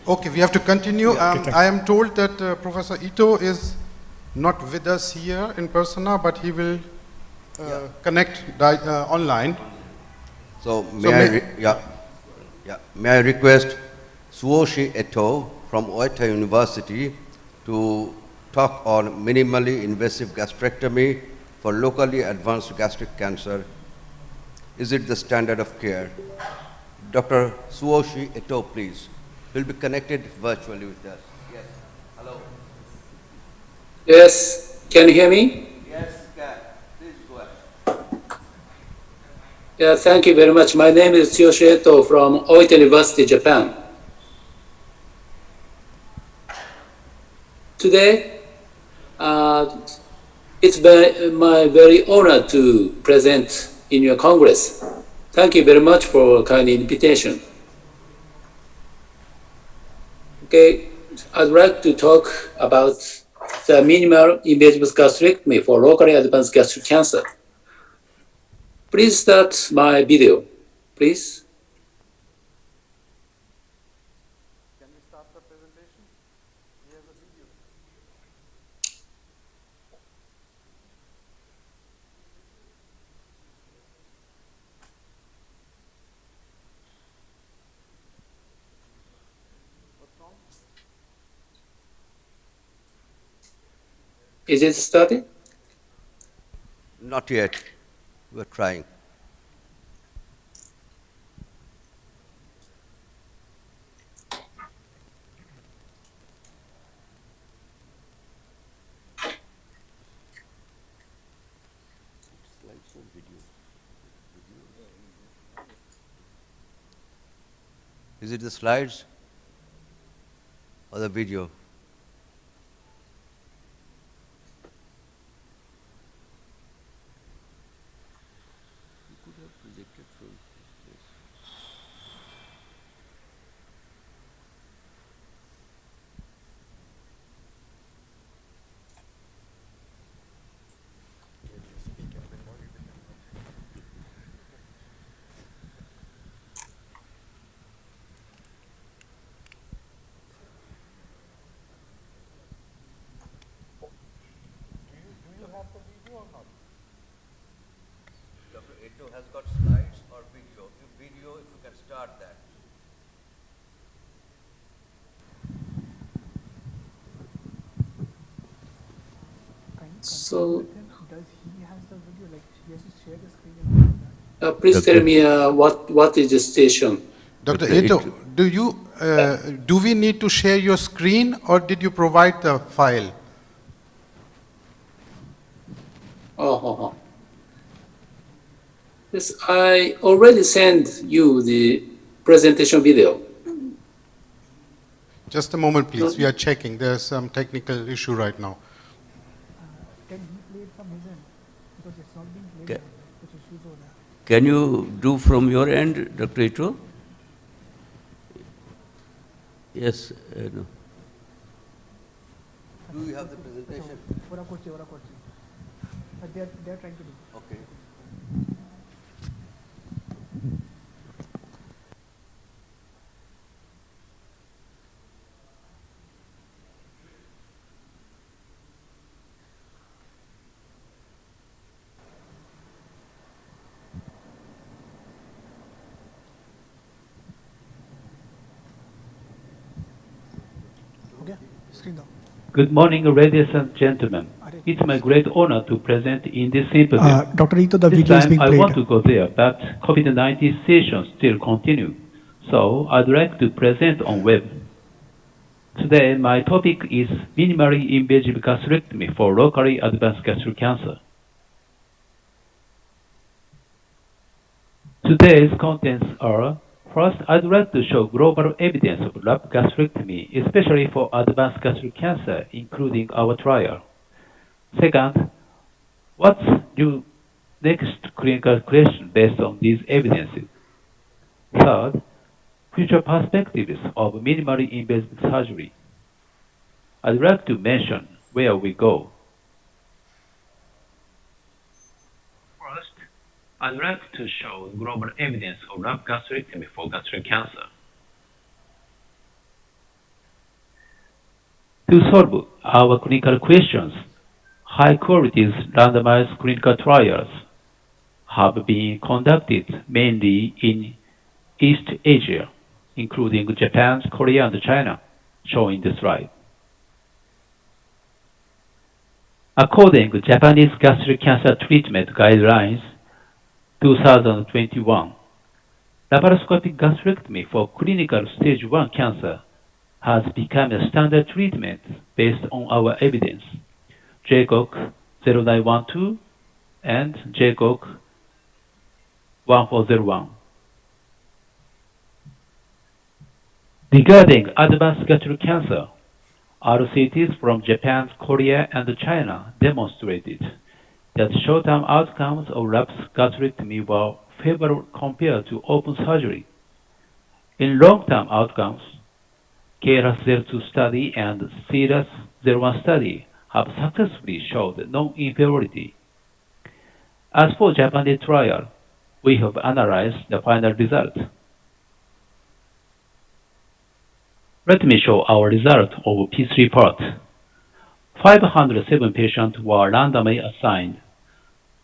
Okay, we have to continue. Okay, I am told that Professor Etoh is not with us here in persona, but he will connect online. So may I request Tsuyoshi Etoh from Oita University to talk on minimally invasive gastrectomy for locally advanced gastric cancer. Is it the standard of care? Dr. Tsuyoshi Etoh, please. He'll be connected virtually with us. Yes. Hello. Yes, can you hear me? Yes, can. Please go ahead. Yeah, thank you very much. My name is Tsuyoshi Etoh from Oita University, Japan. Today, it's my very honor to present in your Congress. Thank you very much for kind invitation. Okay, I'd like to talk about the minimal invasive gastrectomy for locally advanced gastric cancer. Please start my video, please. Can we start the presentation? Here's a video. What's wrong? Is it starting? Not yet. We're trying. Is it the slides or the video? Dr. Etoh has got slides or video. If you can start that. So, does he has the video, like he has to share the screen and that? please tell me what is the station? Dr. Dr. Etoh, do we need to share your screen or did you provide the file? Oh. Yes, I already sent you the presentation video. Just a moment, please. We are checking. There's some technical issue right now. Can he play it from his end? Because it's not being played. Which issues over there? Can you do from your end, Dr. Etoh? Yes, no. Do you have the presentation? They're trying to do. Okay. Okay, screen down. Good morning, ladies and gentlemen. It's my great honor to present in this symposium. Dr. Etoh, the This video is time being I played. want to go there, but COVID-19 sessions still continue. So I'd like to present on web. Today, my topic is minimally invasive gastrectomy for locally advanced gastric cancer. Today's contents are: first, I'd like to show global evidence of lap gastrectomy, especially for advanced gastric cancer, including our trial. Second, what's new next clinical question based on these evidences? Third, future perspectives of minimally invasive surgery. I'd like to mention where we go. First, I'd like to show global evidence of lap gastrectomy for gastric cancer. To solve our clinical questions, high-quality randomized clinical trials have been conducted mainly in East Asia, including Japan, Korea, and China, shown in the slide. According to Japanese gastric cancer treatment guidelines 2021, laparoscopic gastrectomy for clinical stage 1 cancer has become a standard treatment based on our evidence, JCOG 0912 and JCOG 1401. Regarding advanced gastric cancer, RCTs from Japan, Korea, and China demonstrated that short-term outcomes of gastrectomy were favorable compared to open surgery. In long-term outcomes, KRAS-02 study and CRAS-01 study have successfully showed non-inferiority. As for Japanese trial, we have analyzed the final result. Let me show our result of P3 part. 507 patients were randomly assigned.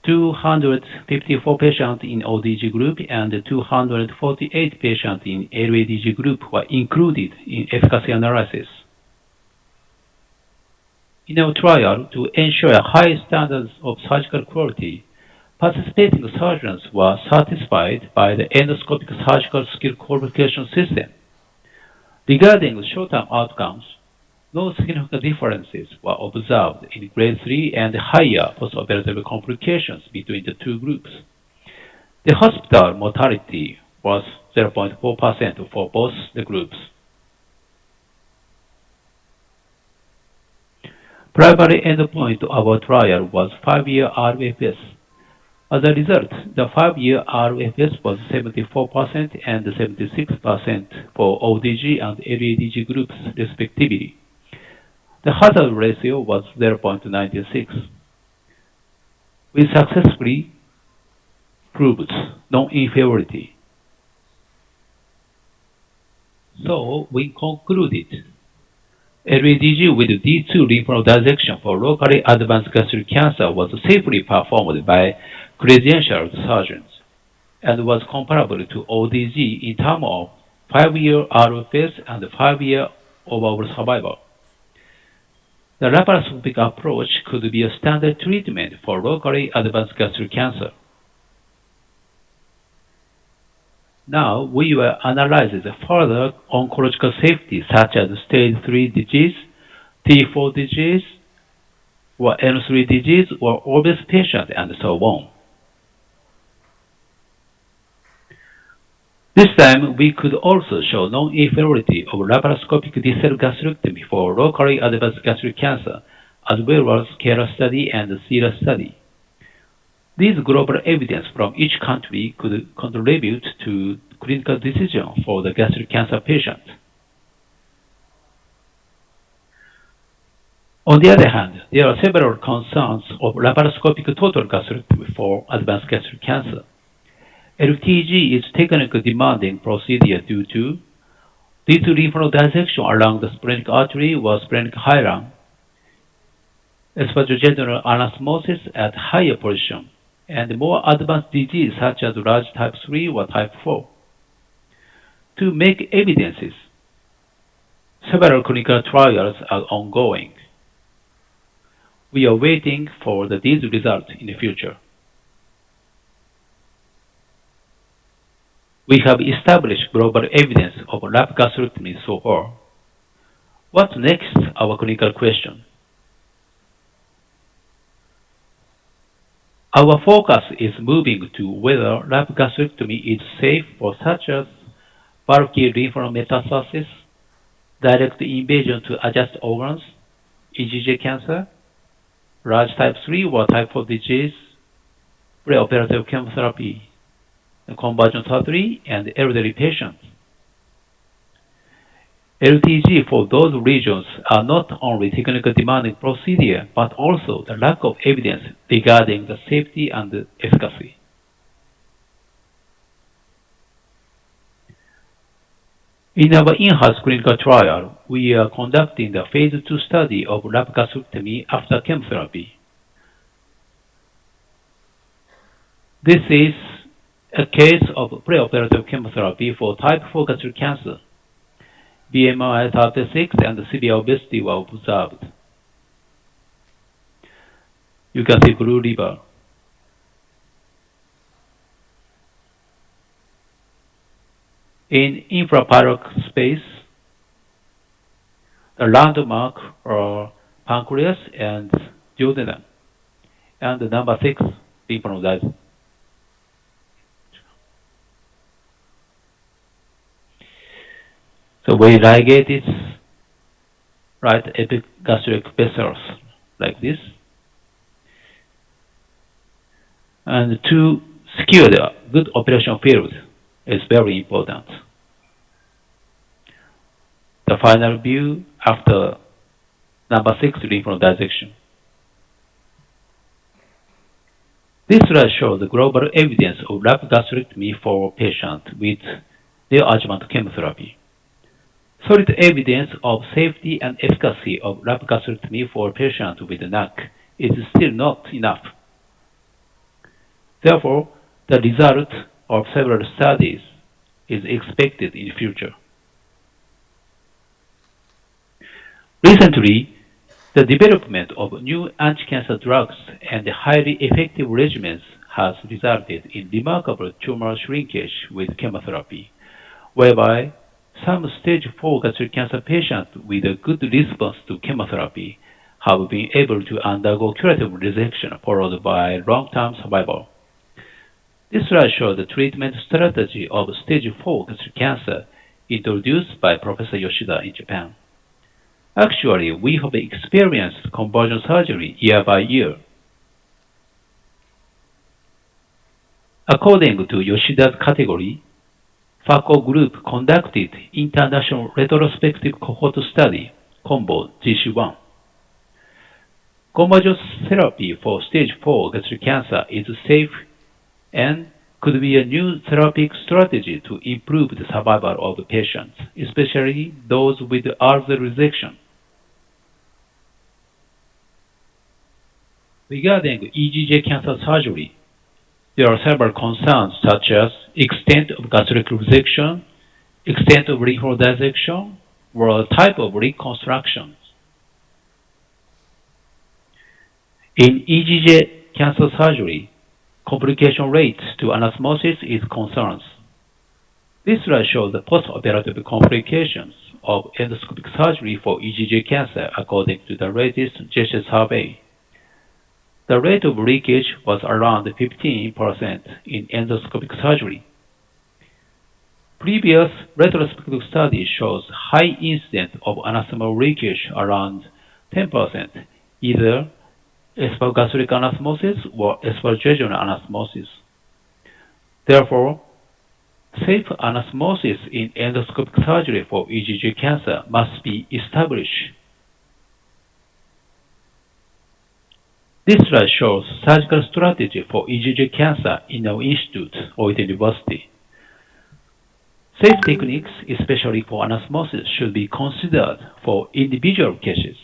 254 patients in ODG group and 248 patients in LADG group were included in efficacy analysis. In our trial, to ensure high standards of surgical quality, participating surgeons were satisfied by the endoscopic surgical skill qualification system. Regarding short-term outcomes, no significant differences were observed in grade 3 and higher postoperative complications between the two groups. The hospital mortality was 0.4% for both the groups. Primary endpoint of our trial was 5-year RFS. As a result, the 5-year RFS was 74% and 76% for ODG and LADG groups respectively. The hazard ratio was 0.96. We successfully proved non-inferiority. So we concluded LADG with D2 lymph node dissection for locally advanced gastric cancer was safely performed by credentialed surgeons and was comparable to ODG in terms of 5-year RFS and 5-year overall survival. The laparoscopic approach could be a standard treatment for locally advanced gastric cancer. Now we will analyze the further oncological safety such as stage 3 disease, T4 disease, or N3 disease, or obese patient, and so on. This time, we could also show non-inferiority of laparoscopic distal gastrectomy for locally advanced gastric cancer, as well as KRAS study and CRAS study. These global evidence from each country could contribute to clinical decision for the gastric cancer patient. On the other hand, there are several concerns of laparoscopic total gastrectomy for advanced gastric cancer. LTG is technically demanding procedure due to lymph node dissection along the splenic artery or splenic hilum, esophageal anastomosis at higher position, and more advanced disease such as large type 3 or type 4. To make evidences, several clinical trials are ongoing. We are waiting for these results in the future. We have established global evidence of lap gastrectomy so far. What's next? Our clinical question. Our focus is moving to whether lap gastrectomy is safe for such as bulky lymph node metastasis, direct invasion to adjacent organs, UGI cancer, large type 3 or type 4 disease, preoperative chemotherapy, conversion surgery, and elderly patients. LTG for those regions are not only technically demanding procedure, but also the lack of evidence regarding the safety and efficacy. In our in-house clinical trial, we are conducting the phase 2 study of laparoscopy after chemotherapy. This is a case of preoperative chemotherapy for type 4 gastric cancer. BMI 36 and severe obesity were observed. You can see blue liver. In infrapyloric space, the landmark are pancreas and duodenum, and the number 6 lymph nodes. So we ligate its right epigastric vessels like this. And to secure the good operation field is very important. The final view after number 6 lymph node dissection. This slide shows the global evidence of laparoscopy for patients with neoadjuvant chemotherapy. Solid evidence of safety and efficacy of laparoscopy for patients with NAC is still not enough. Therefore, the result of several studies is expected in the future. Recently, the development of new anti-cancer drugs and highly effective regimens has resulted in remarkable tumor shrinkage with chemotherapy, whereby some stage 4 gastric cancer patients with a good response to chemotherapy have been able to undergo curative resection followed by long-term survival. This slide shows the treatment strategy of stage 4 gastric cancer introduced by Professor Yoshida in Japan. Actually, we have experienced conversion surgery year by year. According to Yoshida's category, FACO group conducted international retrospective cohort study, combo GC1. Conversion therapy for stage 4 gastric cancer is safe and could be a new therapeutic strategy to improve the survival of the patients, especially those with early resection. Regarding EGJ cancer surgery, there are several concerns such as extent of gastric resection, extent of lymph node dissection, or type of reconstructions. In EGJ cancer surgery, complication rate to anastomosis is concerns. This slide shows the post-operative complications of endoscopic surgery for EGJ cancer according to the latest JSH survey. The rate of leakage was around 15% in endoscopic surgery. Previous retrospective study shows high incidence of anastomotic leakage around 10%, either esophagogastric anastomosis or esophageal anastomosis. Therefore, safe anastomosis in endoscopic surgery for EGJ cancer must be established. This slide shows surgical strategy for EGJ cancer in our institute or university. Safe techniques, especially for anastomosis, should be considered for individual cases.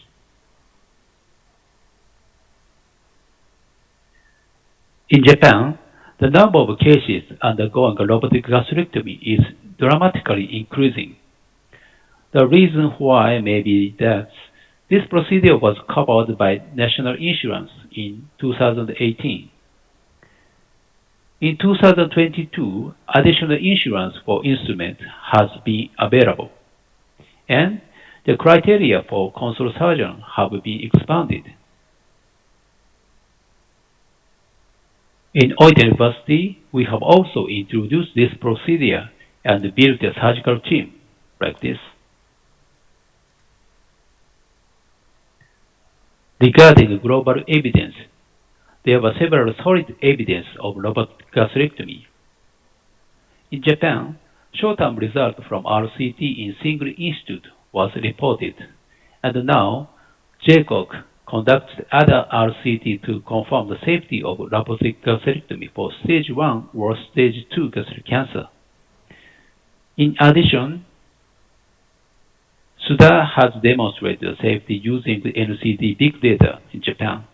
In Japan, the number of cases undergoing robotic gastrectomy is dramatically increasing. The reason why may be that this procedure was covered by national insurance in 2018. In 2022, additional insurance for instrument has been available, and the criteria for consult surgeon have been expanded. In Oita University, we have also introduced this procedure and built a surgical team like this. Regarding global evidence, there were several solid evidence of robotic gastrectomy. In Japan, short-term result from RCT in single institute was reported, and now JCOC conducts other RCT to confirm the safety of robotic gastrectomy for stage 1 or stage 2 gastric cancer. In addition, Suda has demonstrated safety using the NCD big data in Japan.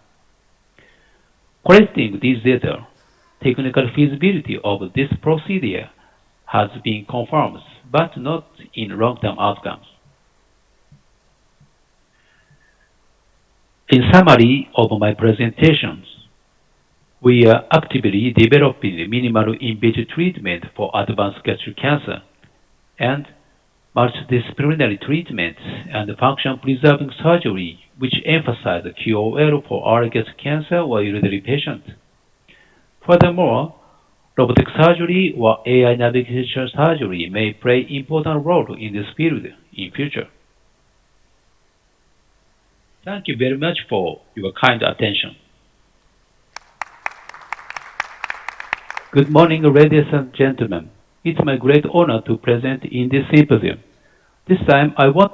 Collecting these data, technical feasibility of this procedure has been confirmed, but not in long-term outcomes. In summary of my presentations, we are actively developing a minimal invasive treatment for advanced gastric cancer and multidisciplinary treatment and function-preserving surgery, which emphasize QOL for all gastric cancer or elderly patients. Furthermore, robotic surgery or AI navigation surgery may play important role in this field in future. Thank you very much for your kind attention. Good morning, ladies and gentlemen. It's my great honor to present in this symposium. This time I want...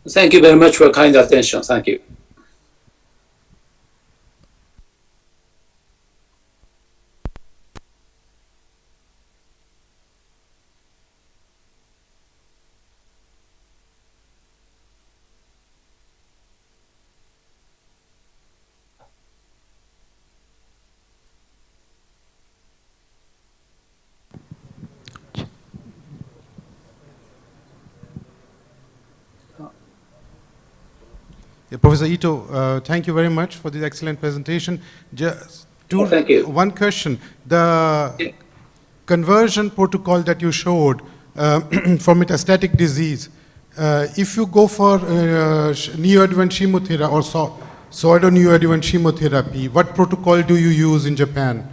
Thank you very much for your kind attention. Thank you. Yeah, Professor Etoh, thank you very much for this excellent presentation. Just thank you. one question. The conversion protocol that you showed for metastatic disease, if you go for neoadjuvant chemotherapy or pseudo-neoadjuvant chemotherapy, what protocol do you use in Japan?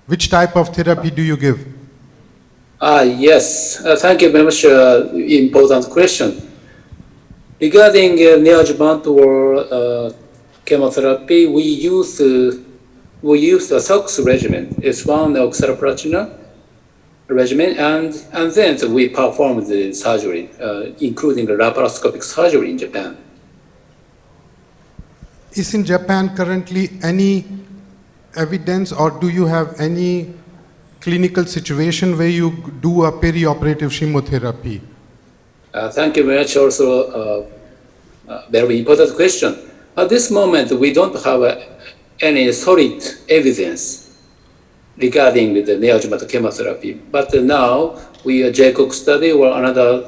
Which type of therapy do you give? Yes, thank you very much. Important question. Regarding neoadjuvant or chemotherapy, we use the SOX regimen. It's one oxaliplatina regimen, and then we perform the surgery, including the laparoscopic surgery in Japan. Is in Japan currently any evidence, or do you have any clinical situation where you do a perioperative chemotherapy? Thank you very much. Also, very important question. At this moment, we don't have any solid evidence regarding the neoadjuvant chemotherapy. But now, we are JCOC study or another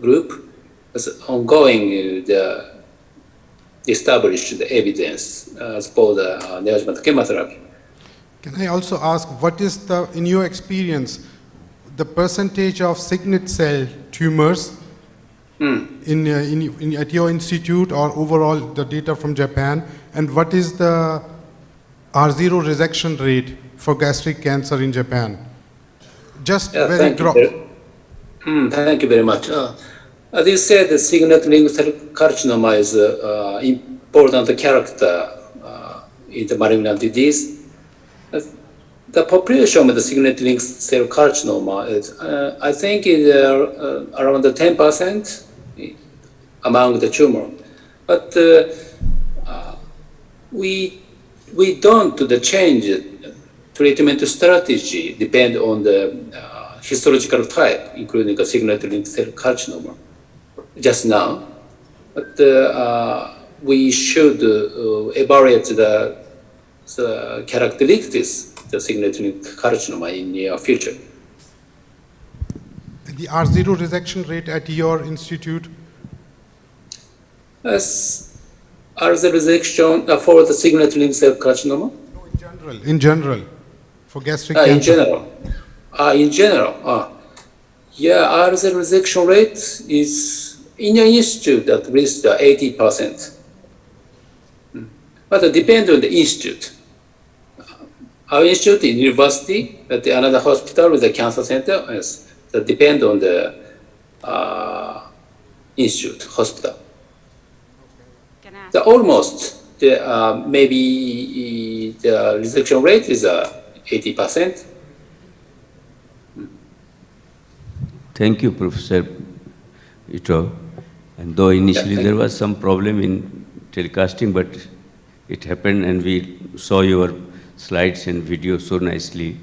group is ongoing the established evidence for the neoadjuvant chemotherapy. Can I also ask, what is the, in your experience, the percentage of signet cell tumors at your institute or overall the data from Japan, and what is the R0 resection rate for gastric cancer in Japan? Just very broad. Thank you very much. As you said, the signet ring cell carcinoma is an important character in the malignant disease. The population of the signet ring cell carcinoma is, I think, is around 10% among the tumor. But we don't change treatment strategy depend on the histological type, including the signet ring cell carcinoma just now. But we should evaluate the characteristics of the signet ring carcinoma in the near future. The R0 resection rate at your institute? As R0 resection for the signet ring cell carcinoma? No, in general, for gastric cancer. In general, yeah, R0 resection rate is in your institute at least 80%. But it depends on the institute. Our institute in university, at another hospital with a cancer center, that depend on the institute, hospital. Almost, maybe the resection rate is 80%. Thank you, Professor Etoh. And though initially there was some problem in telecasting, but it happened and we saw your slides and video so nicely.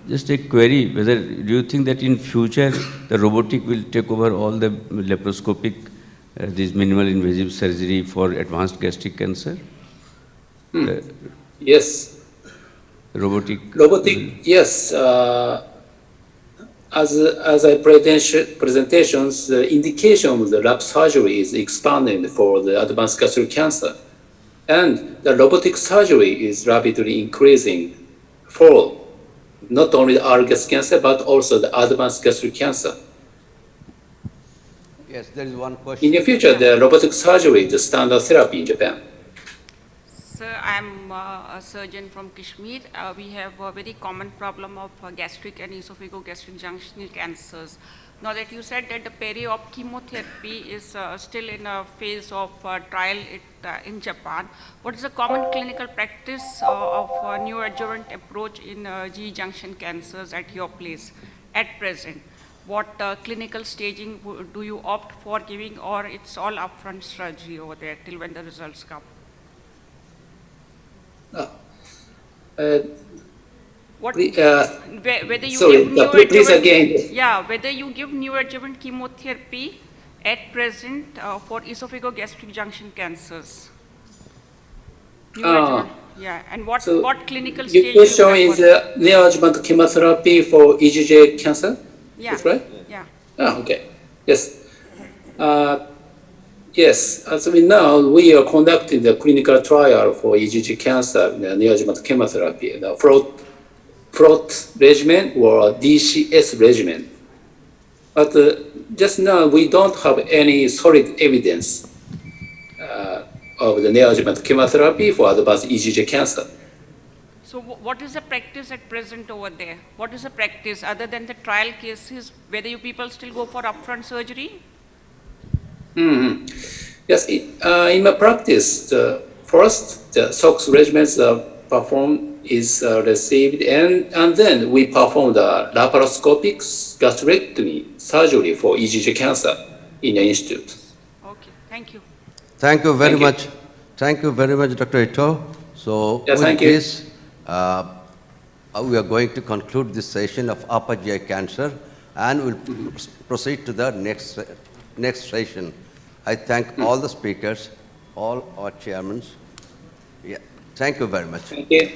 Just a query, whether do you think that in future the robotic will take over all the laparoscopic, this minimal invasive surgery for advanced gastric cancer? The Yes. robotic. Robotic, yes. As I presentations, the indication of the lap surgery is expanding for the advanced gastric cancer. And the robotic surgery is rapidly increasing for not only the R gastric cancer, but also the advanced gastric cancer. Yes, there is one question. In the future, the robotic surgery is the standard therapy in Japan. Sir, I'm a surgeon from Kashmir. We have a very common problem of gastric and esophagogastric junctional cancers. Now that you said that the peri-op chemotherapy is still in a phase of trial in Japan, what is the common clinical practice of neoadjuvant approach in GE junction cancers at your place at present? What clinical staging do you opt for giving, or it's all upfront surgery over there till when the results come? What, whether you Sorry, give please again. Yeah, whether you give neoadjuvant chemotherapy at present for esophagogastric junction cancers. Yeah, and what clinical stage Your you question is prefer? neoadjuvant chemotherapy for EGJ cancer? Yeah. That's right? Yeah. Okay. Yes. Yes, as we know, we are conducting the clinical trial for EGG cancer, the neoadjuvant chemotherapy, the FLOT regimen or DCS regimen. But just now, we don't have any solid evidence of the neoadjuvant chemotherapy for advanced EGG cancer. So what is the practice at present over there? What is the practice other than the trial cases, whether you people still go for upfront surgery? Mm-hmm. Yes, in my practice, first the SOX regimens performed is received, and then we perform the laparoscopic gastrectomy surgery for EGG cancer in the institute. Okay, thank you. Thank you very Thank you. much. Thank you very much, Dr. Etoh. So Yes, with thank you. this, we are going to conclude this session of upper GI cancer, and we'll proceed to the next session. I thank all the speakers, all our chairmen. Yeah, thank you very much. Thank you.